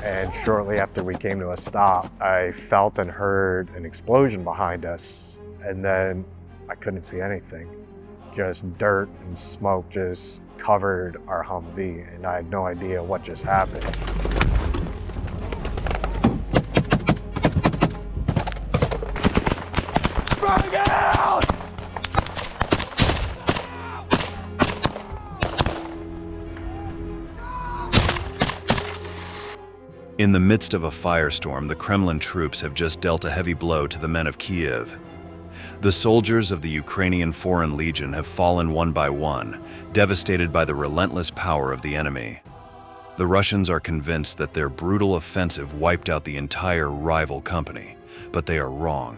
And shortly after we came to a stop, I felt and heard an explosion behind us, and then I couldn't see anything. Just dirt and smoke just covered our Humvee, and I had no idea what just happened. Bring out! In the midst of a firestorm, the Kremlin troops have just dealt a heavy blow to the men of Kiev. The soldiers of the Ukrainian Foreign Legion have fallen one by one, devastated by the relentless power of the enemy. The Russians are convinced that their brutal offensive wiped out the entire rival company, but they are wrong.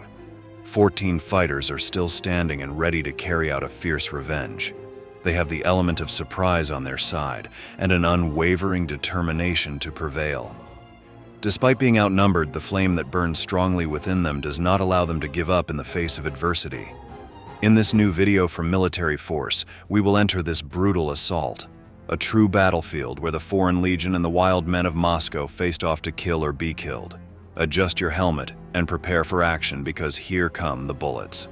14 fighters are still standing and ready to carry out a fierce revenge. They have the element of surprise on their side and an unwavering determination to prevail. Despite being outnumbered, the flame that burns strongly within them does not allow them to give up in the face of adversity. In this new video from Military Force, we will enter this brutal assault, a true battlefield where the Foreign Legion and the wild men of Moscow faced off to kill or be killed. Adjust your helmet and prepare for action, because here come the bullets.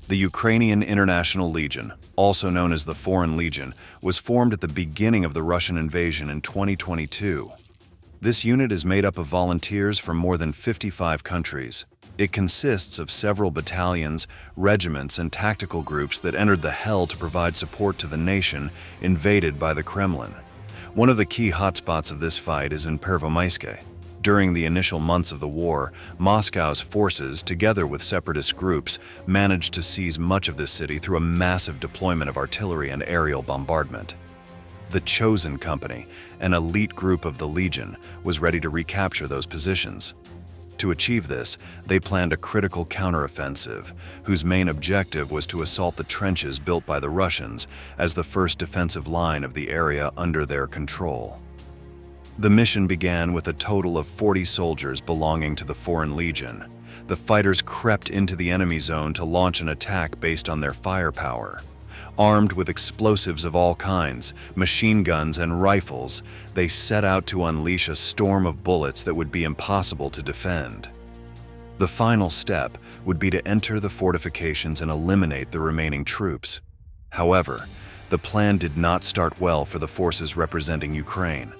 The Ukrainian International Legion, also known as the Foreign Legion, was formed at the beginning of the Russian invasion in 2022. This unit is made up of volunteers from more than 55 countries. It consists of several battalions, regiments, and tactical groups that entered the hell to provide support to the nation invaded by the Kremlin. One of the key hotspots of this fight is in Pervomaiske. During the initial months of the war, Moscow's forces, together with separatist groups, managed to seize much of this city through a massive deployment of artillery and aerial bombardment. The Chosen Company, an elite group of the Legion, was ready to recapture those positions. To achieve this, they planned a critical counteroffensive, whose main objective was to assault the trenches built by the Russians as the first defensive line of the area under their control. The mission began with a total of 40 soldiers belonging to the Foreign Legion. The fighters crept into the enemy zone to launch an attack based on their firepower. Armed with explosives of all kinds, machine guns and rifles, they set out to unleash a storm of bullets that would be impossible to defend. The final step would be to enter the fortifications and eliminate the remaining troops. However, the plan did not start well for the forces representing Ukraine.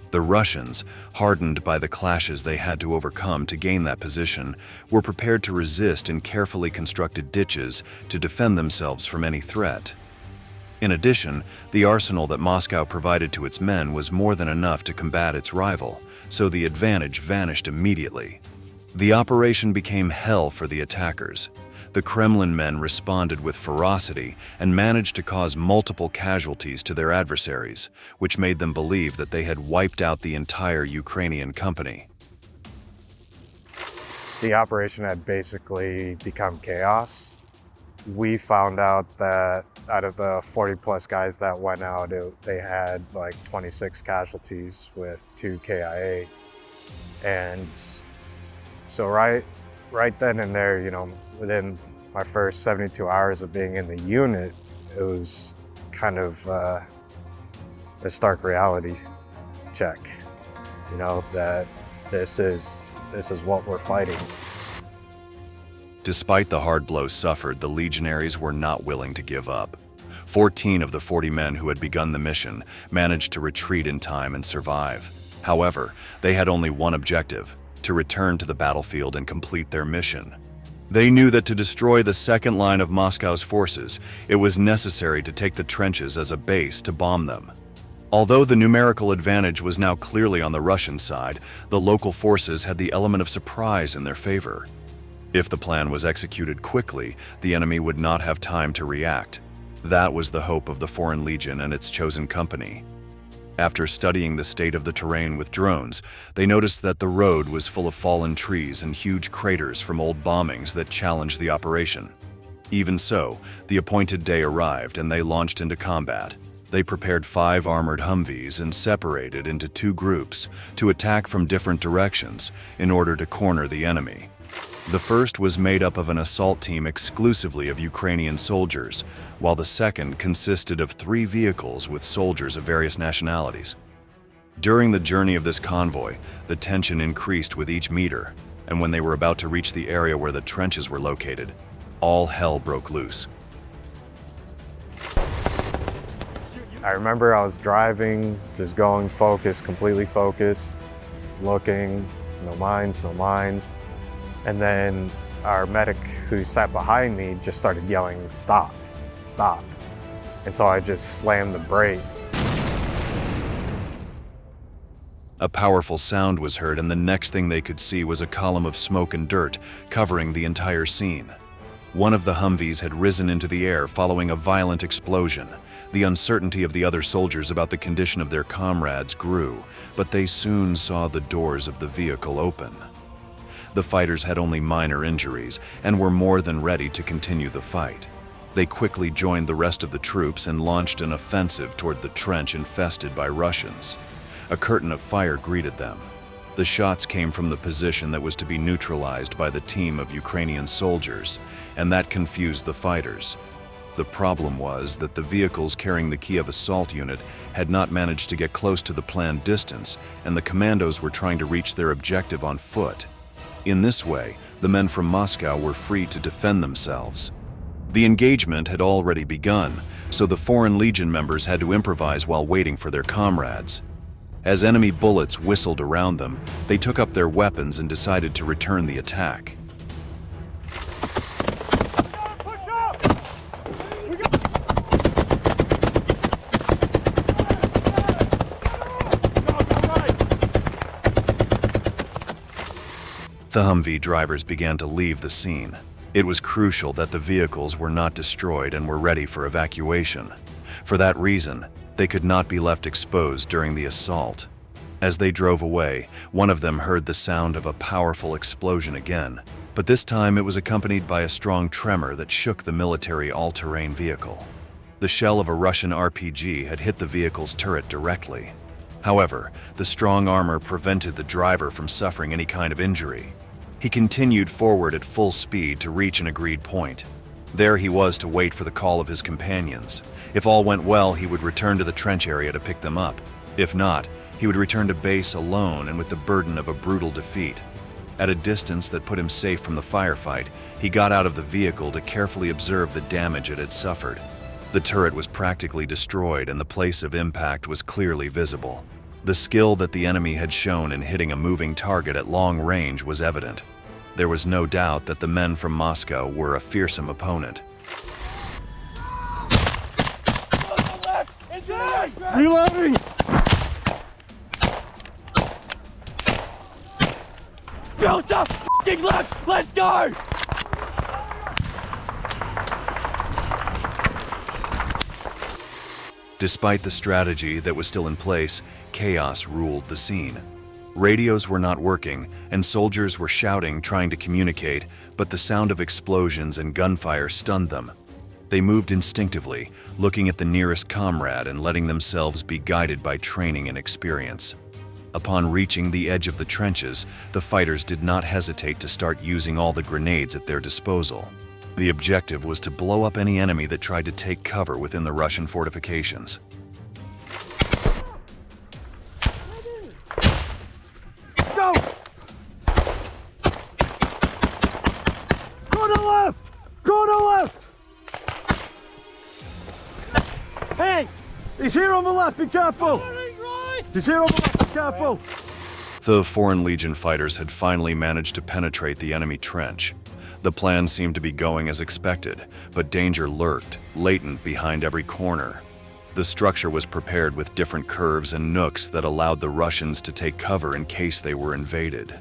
The Russians, hardened by the clashes they had to overcome to gain that position, were prepared to resist in carefully constructed ditches to defend themselves from any threat. In addition, the arsenal that Moscow provided to its men was more than enough to combat its rival, so the advantage vanished immediately. The operation became hell for the attackers. The Kremlin men responded with ferocity and managed to cause multiple casualties to their adversaries, which made them believe that they had wiped out the entire Ukrainian company. The operation had basically become chaos. We found out that out of the 40+ guys that went out, they had like 26 casualties with 2 KIA. And so right then and there, within my first 72 hours of being in the unit, it was kind of a stark reality check, that this is what we're fighting. Despite the hard blows suffered, the legionaries were not willing to give up. 14 of the 40 men who had begun the mission managed to retreat in time and survive. However, they had only one objective: to return to the battlefield and complete their mission. They knew that to destroy the second line of Moscow's forces, it was necessary to take the trenches as a base to bomb them. Although the numerical advantage was now clearly on the Russian side, the local forces had the element of surprise in their favor. If the plan was executed quickly, the enemy would not have time to react. That was the hope of the Foreign Legion and its chosen company. After studying the state of the terrain with drones, they noticed that the road was full of fallen trees and huge craters from old bombings that challenged the operation. Even so, the appointed day arrived and they launched into combat. They prepared 5 armored Humvees and separated into 2 groups to attack from different directions in order to corner the enemy. The first was made up of an assault team exclusively of Ukrainian soldiers, while the second consisted of 3 vehicles with soldiers of various nationalities. During the journey of this convoy, the tension increased with each meter, and when they were about to reach the area where the trenches were located, all hell broke loose. I remember I was driving, just going focused, completely focused, looking, no mines. And then our medic who sat behind me just started yelling, "Stop, stop." And so I just slammed the brakes. A powerful sound was heard, and the next thing they could see was a column of smoke and dirt covering the entire scene. One of the Humvees had risen into the air following a violent explosion. The uncertainty of the other soldiers about the condition of their comrades grew, but they soon saw the doors of the vehicle open. The fighters had only minor injuries and were more than ready to continue the fight. They quickly joined the rest of the troops and launched an offensive toward the trench infested by Russians. A curtain of fire greeted them. The shots came from the position that was to be neutralized by the team of Ukrainian soldiers, and that confused the fighters. The problem was that the vehicles carrying the Kiev assault unit had not managed to get close to the planned distance, and the commandos were trying to reach their objective on foot. In this way, the men from Moscow were free to defend themselves. The engagement had already begun, so the Foreign Legion members had to improvise while waiting for their comrades. As enemy bullets whistled around them, they took up their weapons and decided to return the attack. The Humvee drivers began to leave the scene. It was crucial that the vehicles were not destroyed and were ready for evacuation. For that reason, they could not be left exposed during the assault. As they drove away, one of them heard the sound of a powerful explosion again, but this time it was accompanied by a strong tremor that shook the military all-terrain vehicle. The shell of a Russian RPG had hit the vehicle's turret directly. However, the strong armor prevented the driver from suffering any kind of injury. He continued forward at full speed to reach an agreed point. There he was to wait for the call of his companions. If all went well, he would return to the trench area to pick them up. If not, he would return to base alone and with the burden of a brutal defeat. At a distance that put him safe from the firefight, he got out of the vehicle to carefully observe the damage it had suffered. The turret was practically destroyed and the place of impact was clearly visible. The skill that the enemy had shown in hitting a moving target at long range was evident. There was no doubt that the men from Moscow were a fearsome opponent. Reloading! Go to f***ing left! Let's go! Despite the strategy that was still in place, chaos ruled the scene. Radios were not working, and soldiers were shouting, trying to communicate, but the sound of explosions and gunfire stunned them. They moved instinctively, looking at the nearest comrade and letting themselves be guided by training and experience. Upon reaching the edge of the trenches, the fighters did not hesitate to start using all the grenades at their disposal. The objective was to blow up any enemy that tried to take cover within the Russian fortifications. Go! Go to left! Go to left! Hey! He's here on the left, be careful! He's here on the left, be careful! The Foreign Legion fighters had finally managed to penetrate the enemy trench. The plan seemed to be going as expected, but danger lurked, latent behind every corner. The structure was prepared with different curves and nooks that allowed the Russians to take cover in case they were invaded.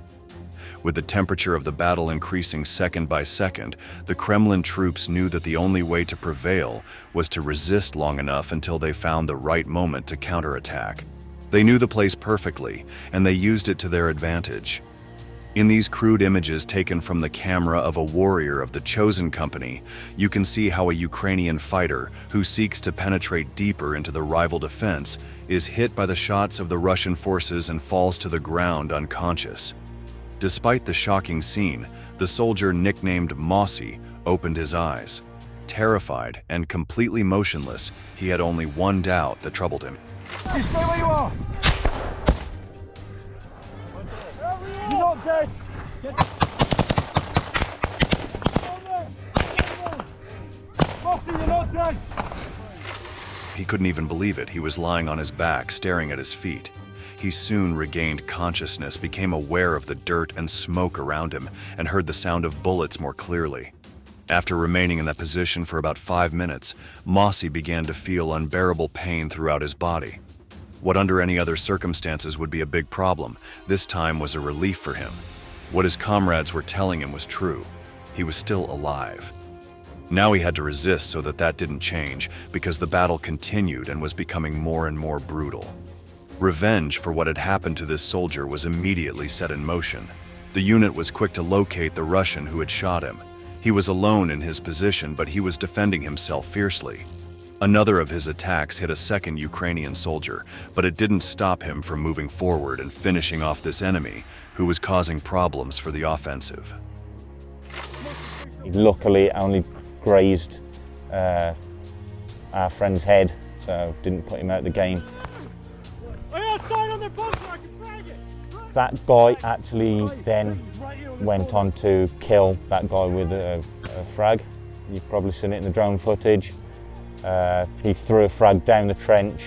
With the temperature of the battle increasing second by second, the Kremlin troops knew that the only way to prevail was to resist long enough until they found the right moment to counterattack. They knew the place perfectly, and they used it to their advantage. In these crude images taken from the camera of a warrior of the Chosen Company, you can see how a Ukrainian fighter, who seeks to penetrate deeper into the rival defense, is hit by the shots of the Russian forces and falls to the ground unconscious. Despite the shocking scene, the soldier nicknamed Mossy opened his eyes. Terrified and completely motionless, he had only one doubt that troubled him. You stay where you are. You're not dead. Mossy, you're not dead. He couldn't even believe it. He was lying on his back, staring at his feet. He soon regained consciousness, became aware of the dirt and smoke around him, and heard the sound of bullets more clearly. After remaining in that position for about 5 minutes, Mossy began to feel unbearable pain throughout his body. What under any other circumstances would be a big problem, this time was a relief for him. What his comrades were telling him was true. He was still alive. Now he had to resist so that didn't change, because the battle continued and was becoming more and more brutal. Revenge for what had happened to this soldier was immediately set in motion. The unit was quick to locate the Russian who had shot him. He was alone in his position, but he was defending himself fiercely. Another of his attacks hit a second Ukrainian soldier, but it didn't stop him from moving forward and finishing off this enemy, who was causing problems for the offensive. Luckily, it only grazed our friend's head, so didn't put him out of the game. That guy actually then went on to kill that guy with a frag. You've probably seen it in the drone footage. He threw a frag down the trench.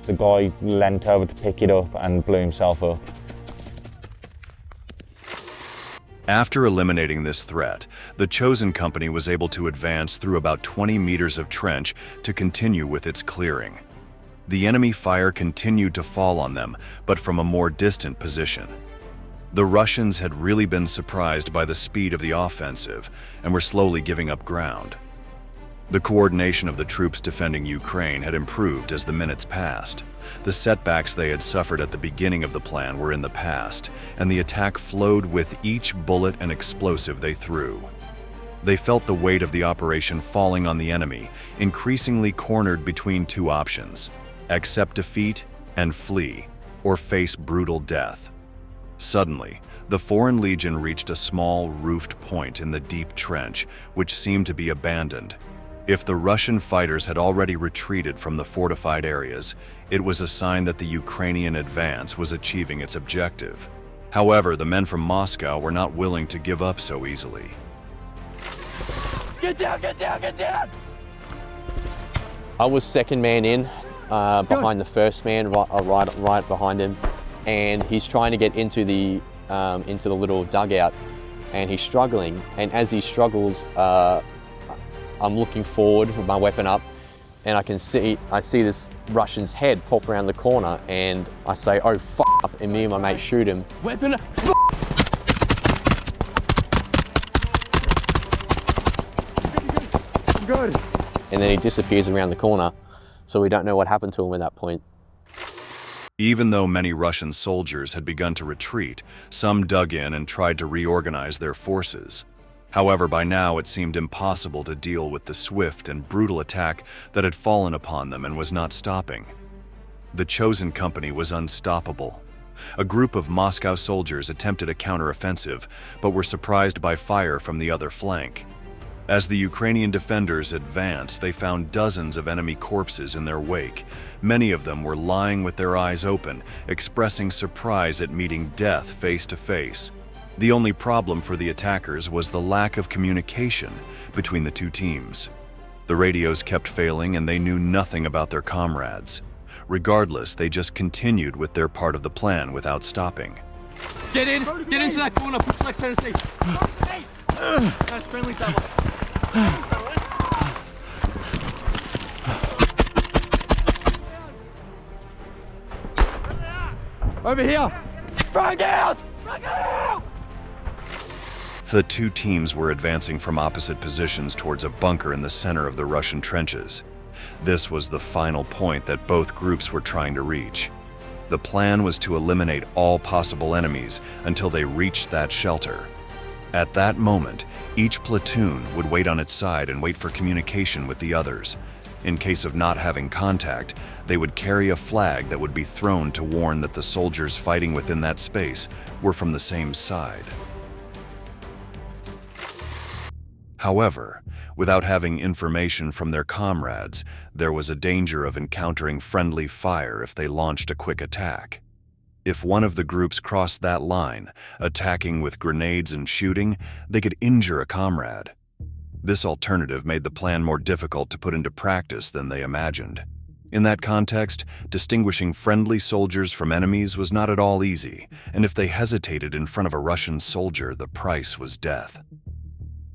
The guy leant over to pick it up and blew himself up. After eliminating this threat, the Chosen Company was able to advance through about 20 meters of trench to continue with its clearing. The enemy fire continued to fall on them, but from a more distant position. The Russians had really been surprised by the speed of the offensive and were slowly giving up ground. The coordination of the troops defending Ukraine had improved as the minutes passed. The setbacks they had suffered at the beginning of the plan were in the past, and the attack flowed with each bullet and explosive they threw. They felt the weight of the operation falling on the enemy, increasingly cornered between two options: accept defeat and flee, or face brutal death. Suddenly, the Foreign Legion reached a small roofed point in the deep trench, which seemed to be abandoned. If the Russian fighters had already retreated from the fortified areas, it was a sign that the Ukrainian advance was achieving its objective. However, the men from Moscow were not willing to give up so easily. Get down, get down, get down! I was second man in, behind the first man, right behind him, and he's trying to get into the little dugout, and he's struggling. And as he struggles, I'm looking forward with my weapon up, and I see this Russian's head pop around the corner, and I say, "Oh f***!" and me and my mate shoot him. Weapon up! Good. And then he disappears around the corner, so we don't know what happened to him at that point. Even though many Russian soldiers had begun to retreat, some dug in and tried to reorganize their forces. However, by now it seemed impossible to deal with the swift and brutal attack that had fallen upon them and was not stopping. The Chosen Company was unstoppable. A group of Moscow soldiers attempted a counteroffensive, but were surprised by fire from the other flank. As the Ukrainian defenders advanced, they found dozens of enemy corpses in their wake. Many of them were lying with their eyes open, expressing surprise at meeting death face to face. The only problem for the attackers was the lack of communication between the two teams. The radios kept failing and they knew nothing about their comrades. Regardless, they just continued with their part of the plan without stopping. Get into that corner, push left turn safe. That's friendly double. Over here! Frag out! Frag out! The two teams were advancing from opposite positions towards a bunker in the center of the Russian trenches. This was the final point that both groups were trying to reach. The plan was to eliminate all possible enemies until they reached that shelter. At that moment, each platoon would wait on its side and wait for communication with the others. In case of not having contact, they would carry a flag that would be thrown to warn that the soldiers fighting within that space were from the same side. However, without having information from their comrades, there was a danger of encountering friendly fire if they launched a quick attack. If one of the groups crossed that line, attacking with grenades and shooting, they could injure a comrade. This alternative made the plan more difficult to put into practice than they imagined. In that context, distinguishing friendly soldiers from enemies was not at all easy, and if they hesitated in front of a Russian soldier, the price was death.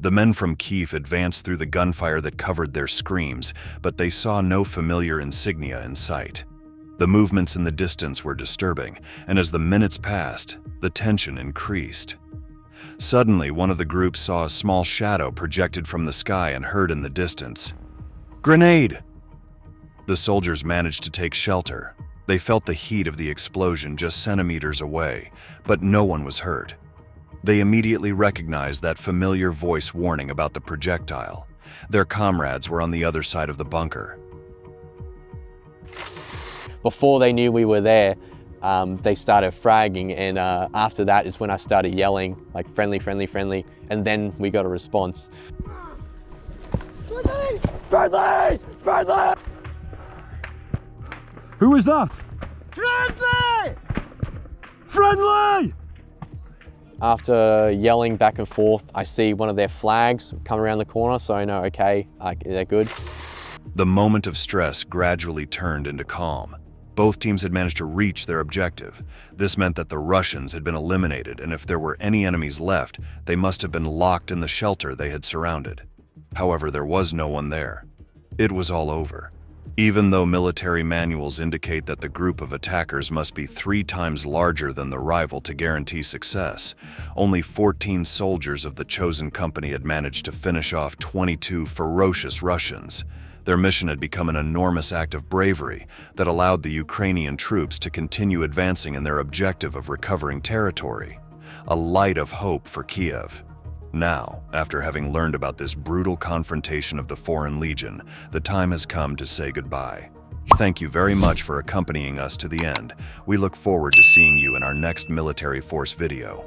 The men from Kiev advanced through the gunfire that covered their screams, but they saw no familiar insignia in sight. The movements in the distance were disturbing, and as the minutes passed, the tension increased. Suddenly, one of the groups saw a small shadow projected from the sky and heard in the distance, "Grenade!" The soldiers managed to take shelter. They felt the heat of the explosion just centimeters away, but no one was hurt. They immediately recognized that familiar voice warning about the projectile. Their comrades were on the other side of the bunker. Before they knew we were there, they started fragging, and after that is when I started yelling, like friendly, friendly, friendly, and then we got a response. Friendlies! Friendly! Who is that? Friendly! Friendly! After yelling back and forth, I see one of their flags come around the corner, so I know, okay, they're good. The moment of stress gradually turned into calm. Both teams had managed to reach their objective. This meant that the Russians had been eliminated, and if there were any enemies left, they must have been locked in the shelter they had surrounded. However, there was no one there. It was all over. Even though military manuals indicate that the group of attackers must be 3 times larger than the rival to guarantee success, only 14 soldiers of the chosen company had managed to finish off 22 ferocious Russians. Their mission had become an enormous act of bravery that allowed the Ukrainian troops to continue advancing in their objective of recovering territory. A light of hope for Kiev. Now, after having learned about this brutal confrontation of the Foreign Legion, the time has come to say goodbye. Thank you very much for accompanying us to the end. We look forward to seeing you in our next military force video.